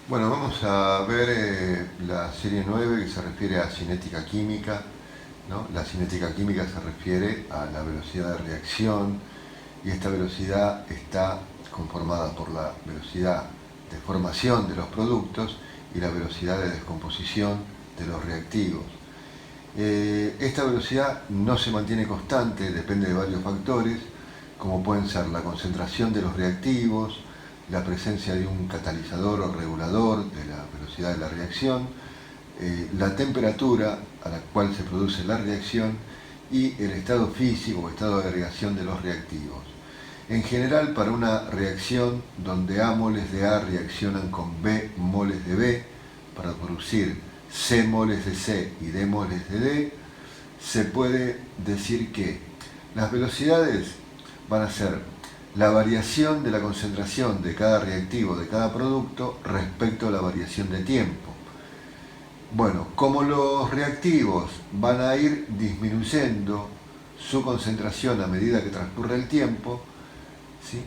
Bueno, vamos a ver la serie 9 que se refiere a cinética química, ¿no? La cinética química se refiere a la velocidad de reacción y esta velocidad está conformada por la velocidad de formación de los productos y la velocidad de descomposición de los reactivos. Esta velocidad no se mantiene constante, depende de varios factores, como pueden ser la concentración de los reactivos, la presencia de un catalizador o regulador de la velocidad de la reacción, la temperatura a la cual se produce la reacción y el estado físico o estado de agregación de los reactivos. En general, para una reacción donde A moles de A reaccionan con B moles de B para producir C moles de C y D moles de D, se puede decir que las velocidades van a ser la variación de la concentración de cada reactivo, de cada producto, respecto a la variación de tiempo. Bueno, como los reactivos van a ir disminuyendo su concentración a medida que transcurre el tiempo, ¿sí?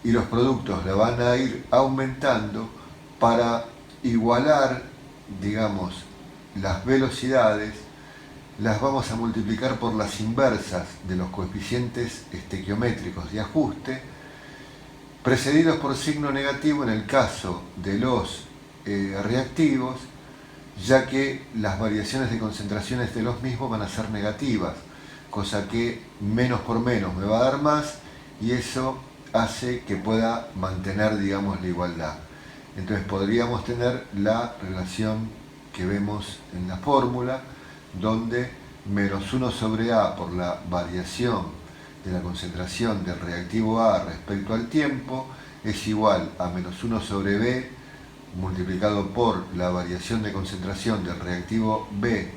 Y los productos la van a ir aumentando para igualar, digamos, las velocidades, las vamos a multiplicar por las inversas de los coeficientes estequiométricos de ajuste, precedidos por signo negativo en el caso de los reactivos, ya que las variaciones de concentraciones de los mismos van a ser negativas, cosa que menos por menos me va a dar más y eso hace que pueda mantener, digamos, la igualdad. Entonces podríamos tener la relación que vemos en la fórmula, donde menos 1 sobre A por la variación de la concentración del reactivo A respecto al tiempo es igual a menos 1 sobre B multiplicado por la variación de concentración del reactivo B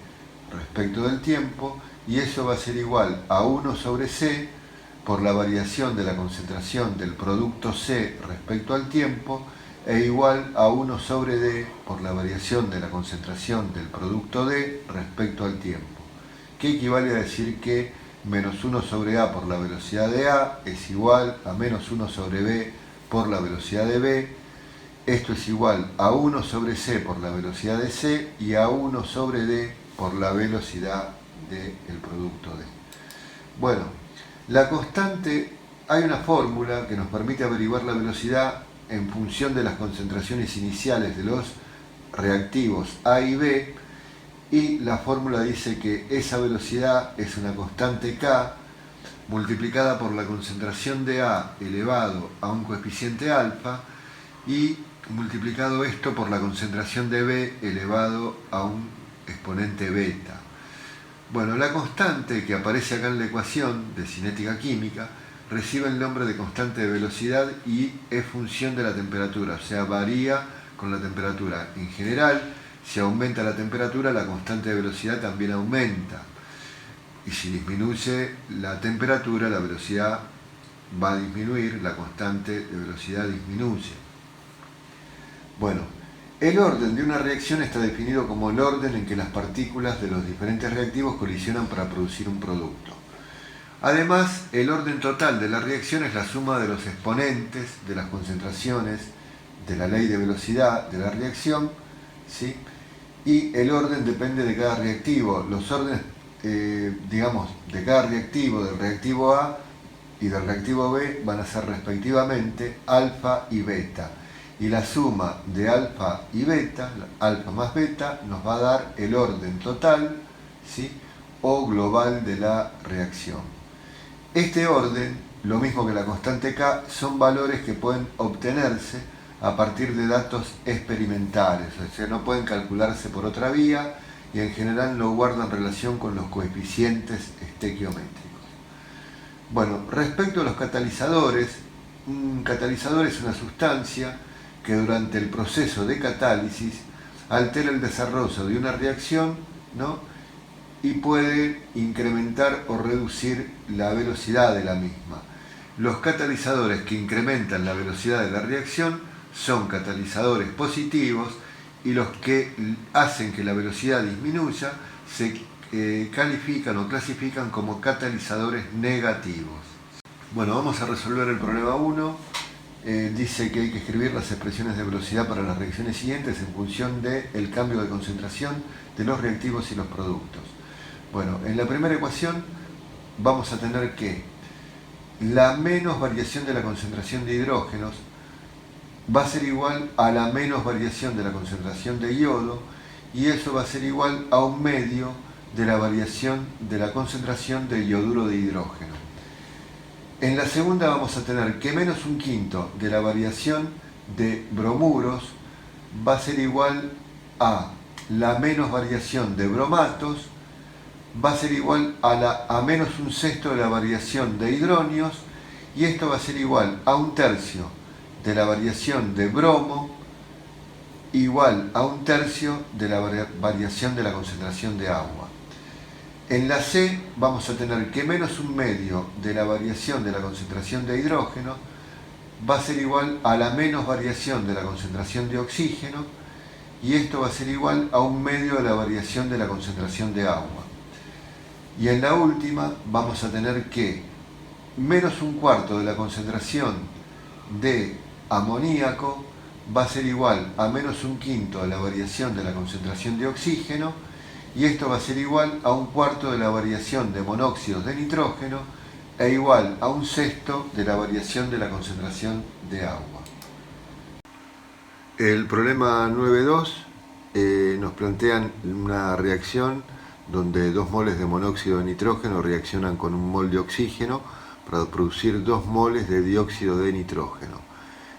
respecto del tiempo, y eso va a ser igual a 1 sobre C por la variación de la concentración del producto C respecto al tiempo, e igual a 1 sobre D por la variación de la concentración del producto D respecto al tiempo, que equivale a decir que menos 1 sobre A por la velocidad de A es igual a menos 1 sobre B por la velocidad de B. Esto es igual a 1 sobre C por la velocidad de C y a 1 sobre D por la velocidad del producto D. Bueno, la constante, hay una fórmula que nos permite averiguar la velocidad en función de las concentraciones iniciales de los reactivos A y B, y la fórmula dice que esa velocidad es una constante K multiplicada por la concentración de A elevado a un coeficiente alfa y multiplicado esto por la concentración de B elevado a un exponente beta. Bueno, la constante que aparece acá en la ecuación de cinética química recibe el nombre de constante de velocidad y es función de la temperatura, o sea, varía con la temperatura. En general, si aumenta la temperatura, la constante de velocidad también aumenta. Y si disminuye la temperatura, la velocidad va a disminuir, la constante de velocidad disminuye. Bueno, el orden de una reacción está definido como el orden en que las partículas de los diferentes reactivos colisionan para producir un producto. Además, el orden total de la reacción es la suma de los exponentes de las concentraciones de la ley de velocidad de la reacción, ¿sí? Y el orden depende de cada reactivo. Los órdenes, digamos, de cada reactivo, del reactivo A y del reactivo B, van a ser respectivamente alfa y beta. Y la suma de alfa y beta, alfa más beta, nos va a dar el orden total, ¿sí? O global de la reacción. Este orden, lo mismo que la constante K, son valores que pueden obtenerse a partir de datos experimentales, o sea, no pueden calcularse por otra vía y en general no guardan relación con los coeficientes estequiométricos. Bueno, respecto a los catalizadores, un catalizador es una sustancia que durante el proceso de catálisis altera el desarrollo de una reacción, ¿no? Y puede incrementar o reducir la velocidad de la misma. Los catalizadores que incrementan la velocidad de la reacción son catalizadores positivos y los que hacen que la velocidad disminuya se califican o clasifican como catalizadores negativos. Bueno, vamos a resolver el problema 1. Dice que hay que escribir las expresiones de velocidad para las reacciones siguientes en función del cambio de concentración de los reactivos y los productos. Bueno, en la primera ecuación vamos a tener que la menos variación de la concentración de hidrógenos va a ser igual a la menos variación de la concentración de yodo, y eso va a ser igual a un medio de la variación de la concentración de yoduro de hidrógeno. En la segunda vamos a tener que menos un quinto de la variación de bromuros va a ser igual a la menos variación de bromatos, va a ser igual a menos un sexto de la variación de hidronios, y esto va a ser igual a un tercio de la variación de bromo, igual a un tercio de la variación de la concentración de agua. En la C vamos a tener que menos un medio de la variación de la concentración de hidrógeno va a ser igual a la menos variación de la concentración de oxígeno, y esto va a ser igual a un medio de la variación de la concentración de agua. Y en la última vamos a tener que menos un cuarto de la concentración de amoníaco va a ser igual a menos un quinto de la variación de la concentración de oxígeno, y esto va a ser igual a un cuarto de la variación de monóxidos de nitrógeno e igual a un sexto de la variación de la concentración de agua. El problema 9.2 nos plantean una reacción donde 2 moles de monóxido de nitrógeno reaccionan con 1 mol de oxígeno para producir 2 moles de dióxido de nitrógeno.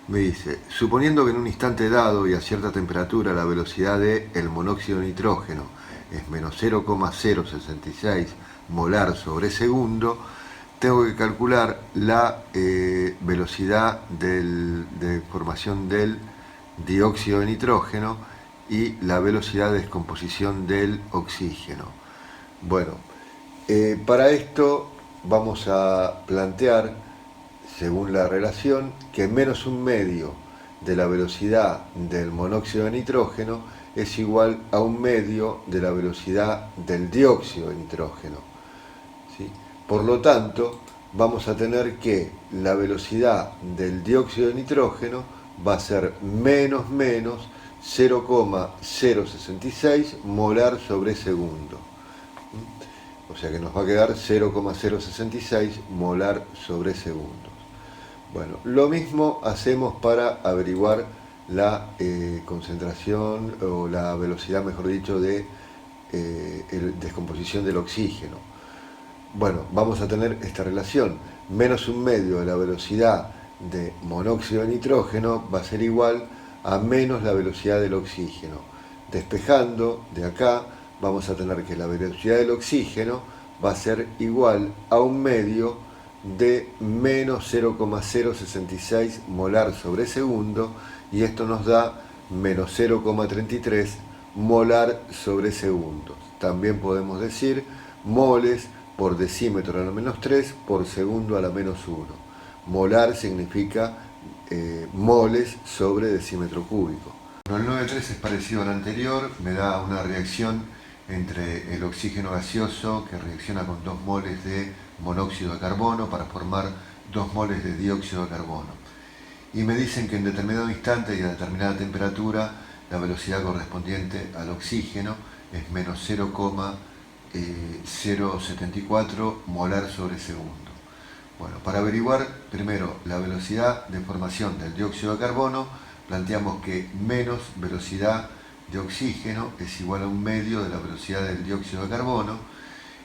Me dice, suponiendo que en un instante dado y a cierta temperatura la velocidad del monóxido de nitrógeno es menos 0,066 molar sobre segundo, tengo que calcular la velocidad de formación del dióxido de nitrógeno y la velocidad de descomposición del oxígeno. Bueno, para esto vamos a plantear, según la relación, que menos un medio de la velocidad del monóxido de nitrógeno es igual a un medio de la velocidad del dióxido de nitrógeno, ¿sí? Por lo tanto, vamos a tener que la velocidad del dióxido de nitrógeno va a ser menos 0,066 molar sobre segundo. O sea que nos va a quedar 0,066 molar sobre segundos. Bueno, lo mismo hacemos para averiguar la concentración o la velocidad, mejor dicho, de descomposición del oxígeno. Bueno, vamos a tener esta relación. Menos un medio de la velocidad de monóxido de nitrógeno va a ser igual a menos la velocidad del oxígeno. Despejando de acá, vamos a tener que la velocidad del oxígeno va a ser igual a un medio de menos 0,066 molar sobre segundo, y esto nos da menos 0,33 molar sobre segundos. También podemos decir moles por decímetro a la menos 3 por segundo a la menos 1. Molar significa moles sobre decímetro cúbico. El 9.3 es parecido al anterior, me da una reacción entre el oxígeno gaseoso que reacciona con 2 moles de monóxido de carbono para formar 2 moles de dióxido de carbono. Y me dicen que en determinado instante y a determinada temperatura la velocidad correspondiente al oxígeno es menos 0,074 molar sobre segundo. Bueno, para averiguar primero la velocidad de formación del dióxido de carbono, planteamos que menos velocidad de oxígeno es igual a un medio de la velocidad del dióxido de carbono,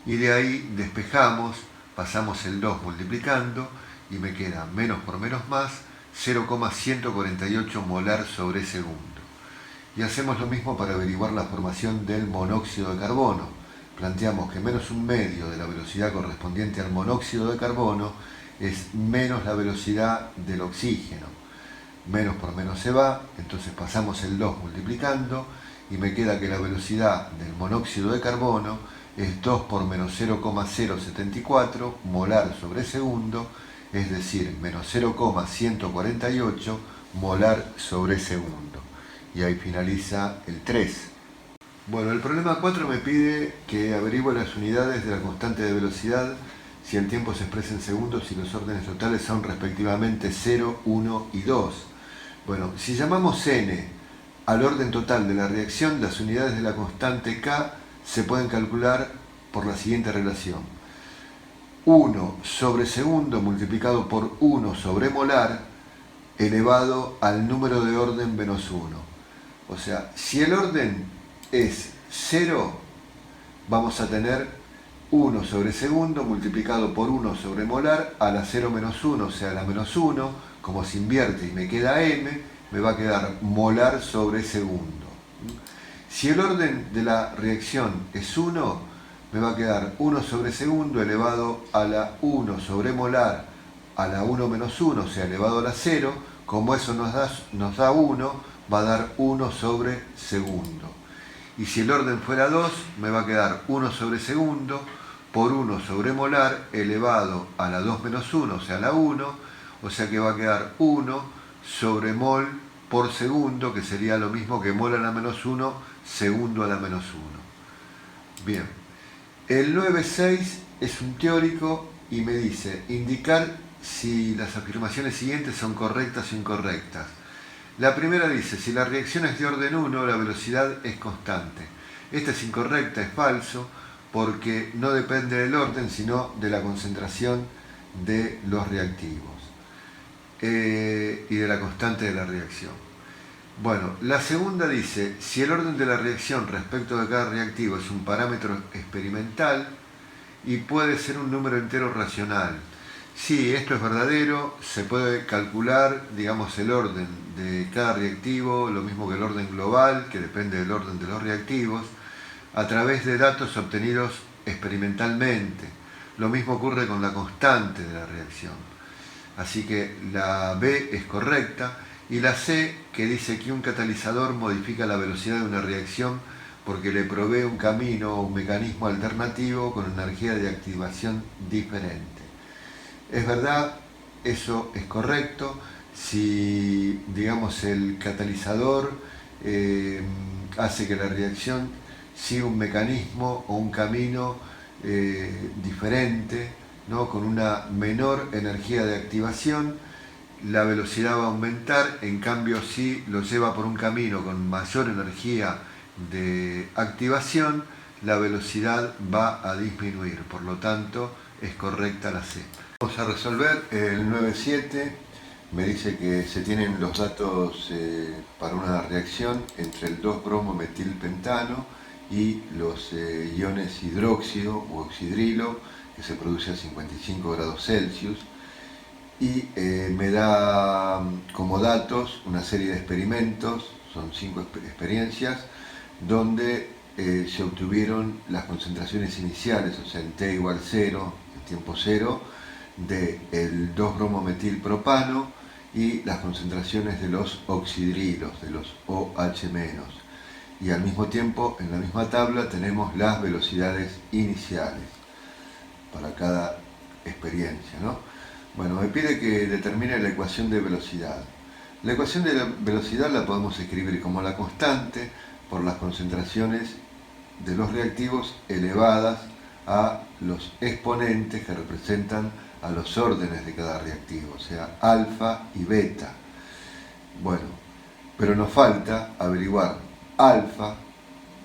y de ahí despejamos, pasamos el 2 multiplicando y me queda menos por menos más 0,148 molar sobre segundo. Y hacemos lo mismo para averiguar la formación del monóxido de carbono. Planteamos que menos un medio de la velocidad correspondiente al monóxido de carbono es menos la velocidad del oxígeno. Menos por menos se va, entonces pasamos el 2 multiplicando y me queda que la velocidad del monóxido de carbono es 2 por menos 0,074 molar sobre segundo, es decir, menos 0,148 molar sobre segundo. Y ahí finaliza el 3. Bueno, el problema 4 me pide que averigüe las unidades de la constante de velocidad si el tiempo se expresa en segundos y los órdenes totales son respectivamente 0, 1 y 2. Bueno, si llamamos n al orden total de la reacción, las unidades de la constante K se pueden calcular por la siguiente relación. 1 sobre segundo multiplicado por 1 sobre molar elevado al número de orden menos 1. O sea, si el orden es 0, vamos a tener 1 sobre segundo multiplicado por 1 sobre molar a la 0 menos 1, o sea, a la menos 1, como se invierte y me queda m, me va a quedar molar sobre segundo. Si el orden de la reacción es 1, me va a quedar 1 sobre segundo elevado a la 1 sobre molar a la 1 menos 1, o sea, elevado a la 0. Como eso nos da 1, va a dar 1 sobre segundo. Y si el orden fuera 2, me va a quedar 1 sobre segundo por 1 sobre molar elevado a la 2 menos 1, o sea, a la 1, o sea que va a quedar 1 sobre mol por segundo, que sería lo mismo que mol a la menos 1, segundo a la menos 1. Bien, el 9.6 es un teórico y me dice indicar si las afirmaciones siguientes son correctas o incorrectas. La primera dice, si la reacción es de orden 1, la velocidad es constante. Esta es incorrecta, es falso, porque no depende del orden, sino de la concentración de los reactivos y de la constante de la reacción. Bueno, la segunda dice, si el orden de la reacción respecto de cada reactivo es un parámetro experimental y puede ser un número entero racional. Sí, esto es verdadero, se puede calcular, digamos, el orden de cada reactivo, lo mismo que el orden global, que depende del orden de los reactivos, a través de datos obtenidos experimentalmente. Lo mismo ocurre con la constante de la reacción. Así que la B es correcta. Y la C, que dice que un catalizador modifica la velocidad de una reacción porque le provee un camino o un mecanismo alternativo con energía de activación diferente. Es verdad, eso es correcto. Si, digamos, el catalizador hace que la reacción siga un mecanismo o un camino diferente, ¿no? Con una menor energía de activación, la velocidad va a aumentar. En cambio, si lo lleva por un camino con mayor energía de activación, la velocidad va a disminuir. Por lo tanto, es correcta la C. Vamos a resolver el 9.7. Me dice que se tienen los datos para una reacción entre el 2-bromometilpentano y los iones hidróxido u oxidrilo, que se produce a 55 grados Celsius. Y me da como datos una serie de experimentos, son 5 experiencias, donde se obtuvieron las concentraciones iniciales, o sea, en T igual 0, en tiempo 0, del 2-bromometilpropano y las concentraciones de los oxidrilos, de los OH-. Y al mismo tiempo, en la misma tabla, tenemos las velocidades iniciales para cada experiencia, ¿no? Bueno, me pide que determine la ecuación de velocidad. La ecuación de la velocidad la podemos escribir como la constante por las concentraciones de los reactivos elevadas a los exponentes que representan a los órdenes de cada reactivo, o sea, alfa y beta. Bueno, pero nos falta averiguar alfa,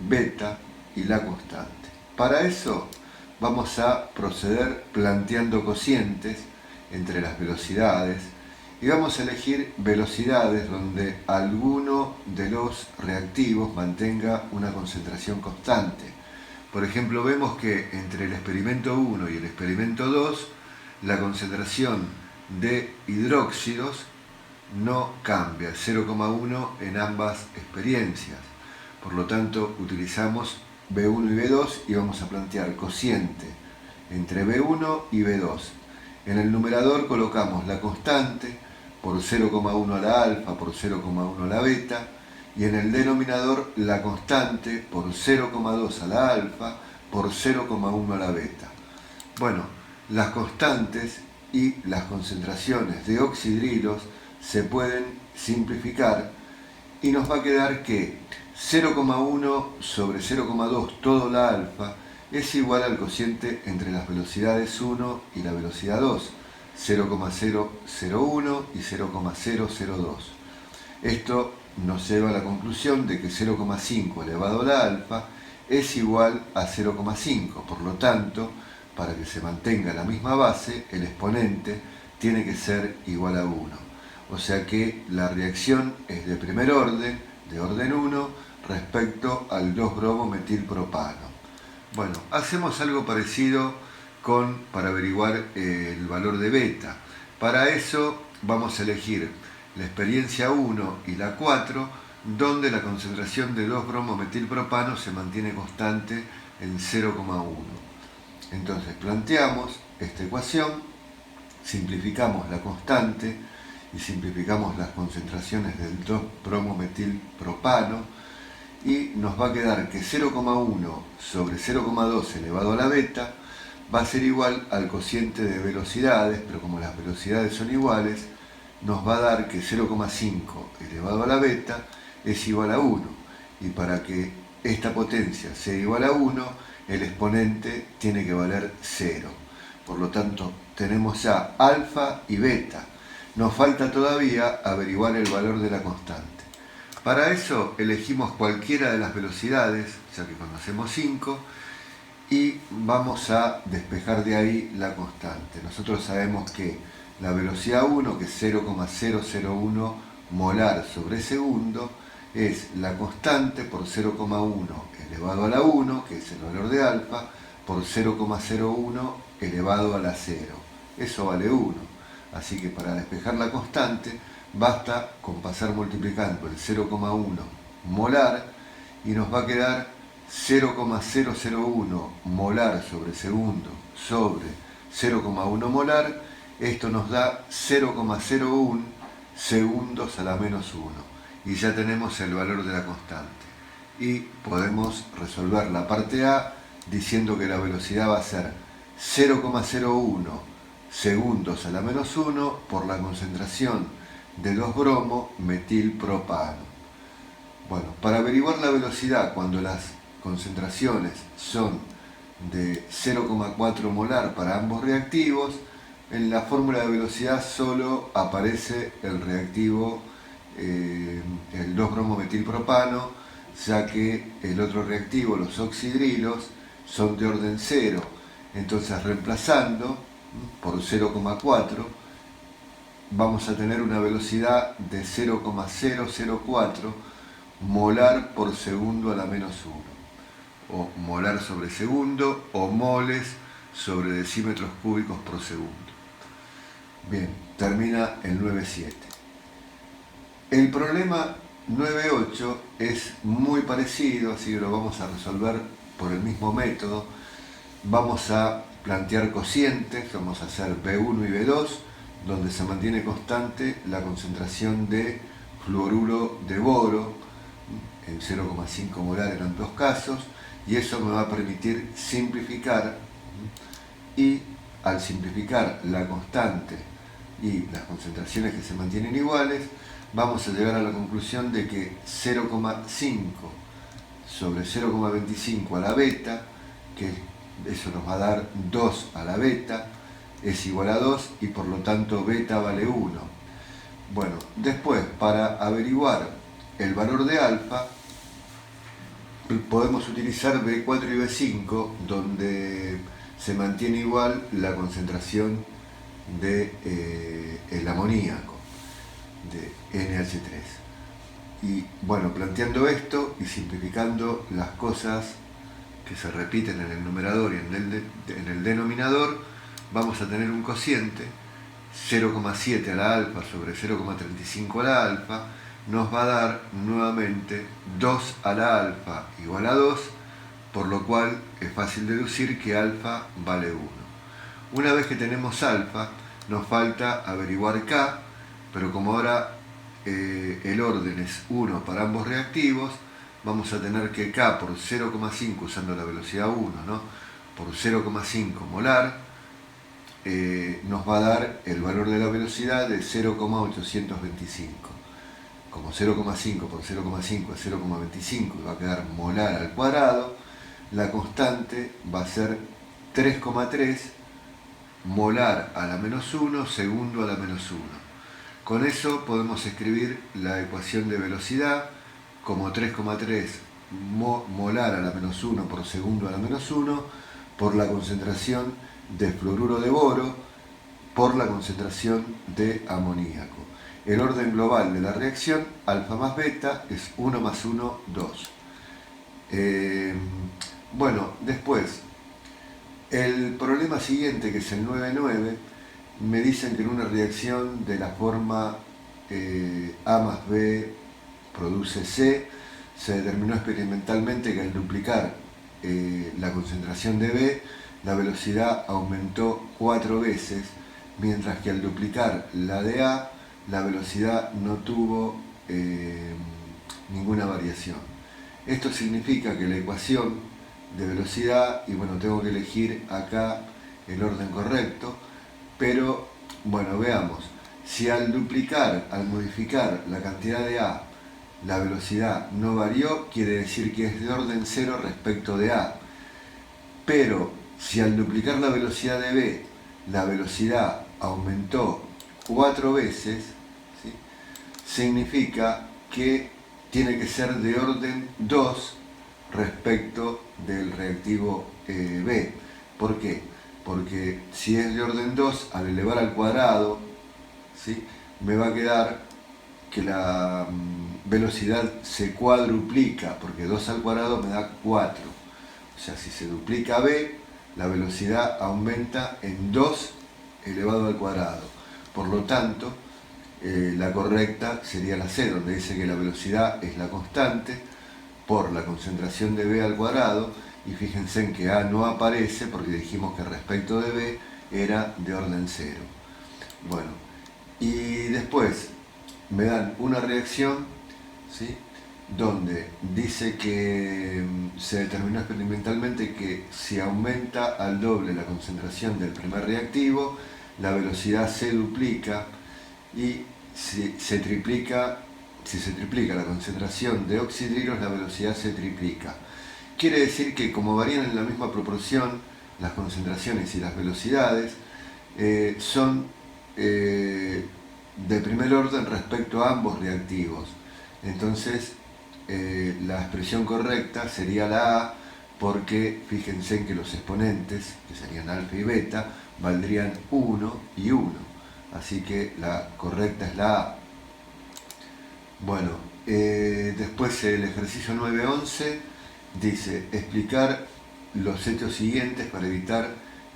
beta y la constante. Para eso vamos a proceder planteando cocientes entre las velocidades y vamos a elegir velocidades donde alguno de los reactivos mantenga una concentración constante. Por ejemplo, vemos que entre el experimento 1 y el experimento 2 la concentración de hidróxidos no cambia, 0,1 en ambas experiencias. Por lo tanto, utilizamos B1 y B2 y vamos a plantear cociente entre B1 y B2. En el numerador colocamos la constante por 0,1 a la alfa por 0,1 a la beta, y en el denominador la constante por 0,2 a la alfa por 0,1 a la beta. Bueno, las constantes y las concentraciones de oxidrilos se pueden simplificar y nos va a quedar que 0,1 sobre 0,2 todo la alfa es igual al cociente entre las velocidades 1 y la velocidad 2, 0,001 y 0,002. Esto nos lleva a la conclusión de que 0,5 elevado a la alfa es igual a 0,5. Por lo tanto, para que se mantenga la misma base, el exponente tiene que ser igual a 1. O sea que la reacción es de primer orden, de orden 1, respecto al 2-bromometilpropano. Bueno, hacemos algo parecido para averiguar el valor de beta. Para eso vamos a elegir la experiencia 1 y la 4, donde la concentración de 2-bromometilpropano se mantiene constante en 0,1. Entonces planteamos esta ecuación, simplificamos la constante y simplificamos las concentraciones del 2-bromometilpropano y nos va a quedar que 0,1 sobre 0,2 elevado a la beta va a ser igual al cociente de velocidades, pero como las velocidades son iguales, nos va a dar que 0,5 elevado a la beta es igual a 1. Y para que esta potencia sea igual a 1, el exponente tiene que valer 0. Por lo tanto, tenemos ya alfa y beta. Nos falta todavía averiguar el valor de la constante. Para eso elegimos cualquiera de las velocidades, ya que conocemos 5, y vamos a despejar de ahí la constante. Nosotros sabemos que la velocidad 1, que es 0,001 molar sobre segundo, es la constante por 0,1 elevado a la 1, que es el valor de alfa, por 0,01 elevado a la 0. Eso vale 1. Así que para despejar la constante basta con pasar multiplicando el 0,1 molar y nos va a quedar 0,001 molar sobre segundo sobre 0,1 molar. Esto nos da 0,01 segundos a la menos 1 y ya tenemos el valor de la constante. Y podemos resolver la parte A diciendo que la velocidad va a ser 0,01 segundos a la menos 1 por la concentración de 2-bromo-metilpropano. Bueno, para averiguar la velocidad cuando las concentraciones son de 0,4 molar para ambos reactivos, en la fórmula de velocidad solo aparece el reactivo, el 2-bromometilpropano, ya que el otro reactivo, los oxidrilos, son de orden 0. Entonces, reemplazando por 0,4, vamos a tener una velocidad de 0,004 molar por segundo a la menos 1, o molar sobre segundo, o moles sobre decímetros cúbicos por segundo. Bien, termina el 9.7. El problema 9.8 es muy parecido, así que lo vamos a resolver por el mismo método. Vamos a plantear cocientes, vamos a hacer B1 y B2, donde se mantiene constante la concentración de fluoruro de boro, en 0,5 molar en ambos casos, y eso me va a permitir simplificar, y al simplificar la constante y las concentraciones que se mantienen iguales, vamos a llegar a la conclusión de que 0,5 sobre 0,25 a la beta, que eso nos va a dar 2 a la beta, es igual a 2 y por lo tanto beta vale 1. Bueno, después para averiguar el valor de alfa podemos utilizar B4 y B5, donde se mantiene igual la concentración de el amoníaco, de NH3. Y bueno, planteando esto y simplificando las cosas que se repiten en el numerador y en el denominador, vamos a tener un cociente 0,7 a la alfa sobre 0,35 a la alfa, nos va a dar nuevamente 2 a la alfa igual a 2, por lo cual es fácil deducir que alfa vale 1. Una vez que tenemos alfa, nos falta averiguar K, pero como ahora el orden es 1 para ambos reactivos, vamos a tener que K por 0,5, usando la velocidad 1, ¿no? Por 0,5 molar, nos va a dar el valor de la velocidad de 0,825. Como 0,5 por 0,5 es 0,25 y va a quedar molar al cuadrado, la constante va a ser 3,3 molar a la menos 1, segundo a la menos 1. Con eso podemos escribir la ecuación de velocidad como 3,3 molar a la menos 1 por segundo a la menos 1 por la concentración de fluoruro de boro por la concentración de amoníaco. El orden global de la reacción, alfa más beta, es 1 más 1, 2. Bueno, después, el problema siguiente, que es el 9,9, me dicen que en una reacción de la forma A más B produce C, se determinó experimentalmente que al duplicar la concentración de B, la velocidad aumentó 4 veces, mientras que al duplicar la de A, la velocidad no tuvo ninguna variación. Esto significa que la ecuación de velocidad, y bueno, tengo que elegir acá el orden correcto, pero bueno, veamos, si al duplicar, al modificar la cantidad de A, la velocidad no varió, quiere decir que es de orden 0 respecto de A. Pero si al duplicar la velocidad de B, la velocidad aumentó 4 veces, ¿sí?, significa que tiene que ser de orden 2 respecto del reactivo B. ¿Por qué? Porque si es de orden 2, al elevar al cuadrado, ¿sí?, me va a quedar que la velocidad se cuadruplica, porque 2 al cuadrado me da 4. O sea, si se duplica B, la velocidad aumenta en 2 elevado al cuadrado. Por lo tanto, la correcta sería la C, donde dice que la velocidad es la constante por la concentración de B al cuadrado, y fíjense en que A no aparece porque dijimos que respecto de B era de orden 0. Bueno, y después me dan una reacción, ¿sí?, donde dice que se determinó experimentalmente que si aumenta al doble la concentración del primer reactivo, la velocidad se duplica, y si se triplica la concentración de oxidrilos, la velocidad se triplica. Quiere decir que como varían en la misma proporción las concentraciones y las velocidades, son de primer orden respecto a ambos reactivos. Entonces, la expresión correcta sería la A, porque fíjense en que los exponentes, que serían alfa y beta, valdrían 1 y 1. Así que la correcta es la A. Bueno, después el ejercicio 9.11 dice explicar los hechos siguientes para evitar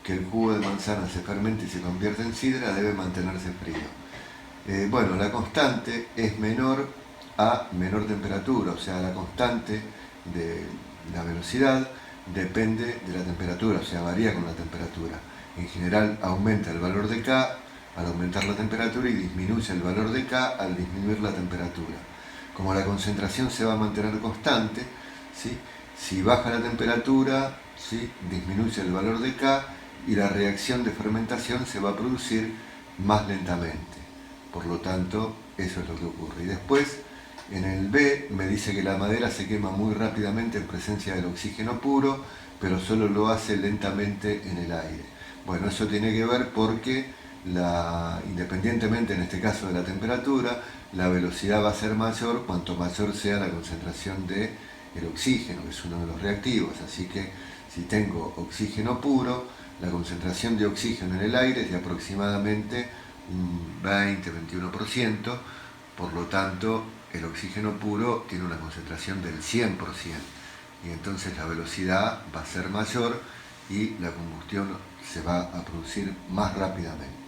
que el jugo de manzana se fermente y se convierta en sidra, debe mantenerse frío. Bueno, la constante es menor a menor temperatura, o sea, la constante de la velocidad depende de la temperatura, o sea, varía con la temperatura. En general aumenta el valor de K al aumentar la temperatura y disminuye el valor de K al disminuir la temperatura. Como la concentración se va a mantener constante, ¿sí?, si baja la temperatura, ¿sí?, disminuye el valor de K y la reacción de fermentación se va a producir más lentamente. Por lo tanto, eso es lo que ocurre. Y después, en el B, me dice que la madera se quema muy rápidamente en presencia del oxígeno puro, pero solo lo hace lentamente en el aire. Bueno, eso tiene que ver porque, independientemente en este caso de la temperatura, la velocidad va a ser mayor cuanto mayor sea la concentración del oxígeno, que es uno de los reactivos. Así que si tengo oxígeno puro, la concentración de oxígeno en el aire es de aproximadamente un 20-21%, por lo tanto el oxígeno puro tiene una concentración del 100%, y entonces la velocidad va a ser mayor y la combustión se va a producir más rápidamente.